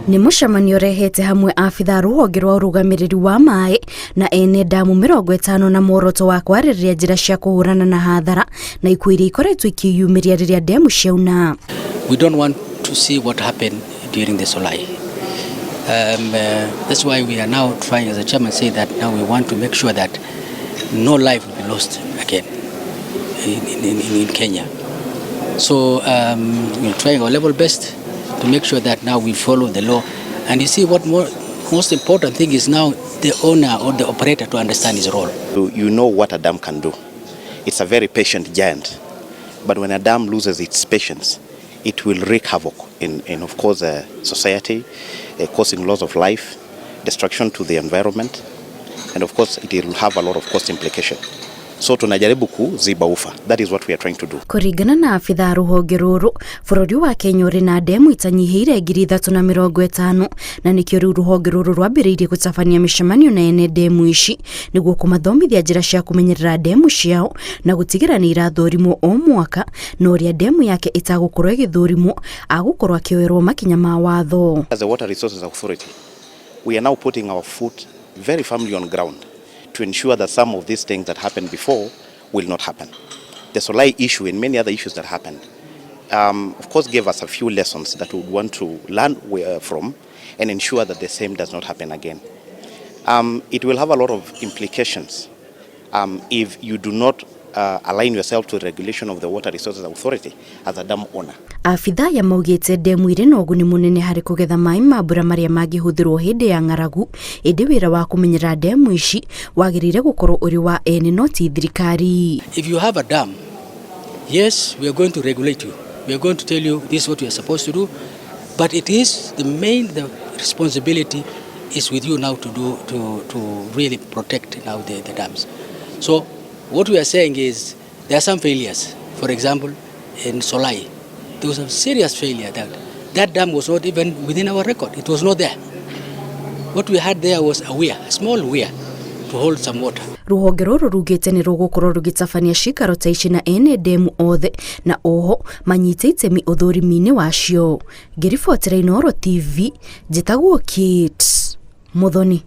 Nĩ mũcemanio rehete hamwe abitha rũhonge rwa ũrũgamĩrĩri wa maĩ na ene ndemu 50 na muoroto wa kwarĩrĩria njĩra cia kũhũrana na hathara na ikuũ iria ikoretwo ikĩyumĩria rĩrĩa ndemu ciauna. We don't want to see what happened during the Solai. That's why we are now trying, as the chairman said, that now we want to make sure that no life will be lost again in Kenya. So we're trying our level best to make sure that now we follow the law. And you see what most important thing is now the owner or the operator to understand his role. You know what a dam can do. It's a very patient giant. But when a dam loses its patience, it will wreak havoc in of course, society, causing loss of life, destruction to the environment, and of course it will have a lot of cost implication. So tunajaribu kuziba ufa. That is what we are trying to do. Kũringana na abitha rũhonge rũrũ, bũrũri wa Kenya ũrĩ na ndemu itanyihĩire 350 na nĩkĩo rĩu rũhonge rũrũ rwambĩrĩirie gũtabania mĩcemanio na ene ndemu ici nĩguo kũmathomithia njĩra cia kũmenyerera ndemu ciao na gũtigĩra nĩ irathũrimwo o mwaka na ũrĩa ndemu yake ĩtagũkorwo ĩgĩthũrimwo agũkorwo akĩoerwo makinya ma watho. As the Water Resources Authority, we are now putting our foot very firmly on ground to ensure that some of these things that happened before will not happen. The Solai issue and many other issues that happened, of course, gave us a few lessons that we would want to learn from and ensure that the same does not happen again. It will have a lot of implications if you do not align yourself to the regulation of the Water Resources Authority as a dam owner. Abitha ya maugĩte ndemu irĩ na ũguni mũnene harĩ kũgetha maĩ ma mbura marĩa mangĩhũthĩrwo hĩndĩ ya ng'aragu, ĩndĩ wĩra wa kũmenyerera ndemu ici wagĩrĩire gũkorwo ũrĩ wa ene no ti thirikari. If you have a dam, yes, we are going to regulate you. We are going to tell you this is what you are supposed to do, but it is the responsibility is with you now to do to really protect now the dams. So what we are saying is there are some failures. For example, in Solai, there was a serious failure. That dam was not even within our record. It was not there. What we had there was a small weir to hold some water. Rũhonge rũrũ rugĩte nĩ rũgũkorwo rũgĩtabania ciikaro ta ici na ene ndemu othe na oho manyite itemi ũthũrimi-inĩ wacio. Ngĩribotera Inooro TV, njĩtagwo Kate Muthoni.